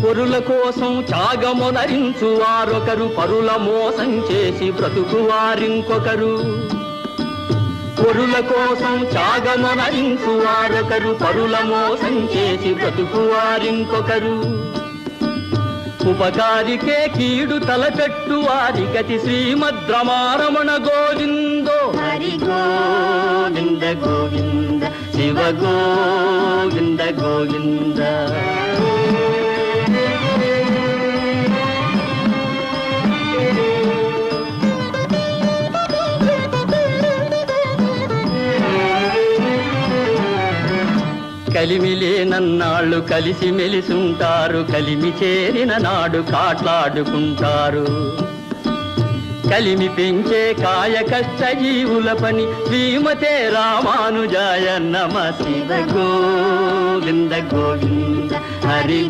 పొరుల కోసం త్యాగమునరించు వారొకరు, పరుల మోసం చేసి బ్రతుకు వారింకొకరు. పొరుల కోసం త్యాగమునరించు వారొకరు, పరుల మోసం చేసి బ్రతుకు వారింకొకరు. ఉపకారికే కీడు తలపెట్టు వారి గతి శ్రీమద్రమారమణ గోవిందో. హరి గోవింద గోవింద, శివ గోవింద గోవింద. కలిమిలేనన్నాళ్ళు కలిసి మెలిసుంటారు, కలిమి చేరిన నాడు కాట్లాడుకుంటారు. కలిమి పెంచే కాయ కష్ట జీవుల పని, శ్రీమతే రామానుజాయ నమ. శివ గోవింద గోవింద, హరి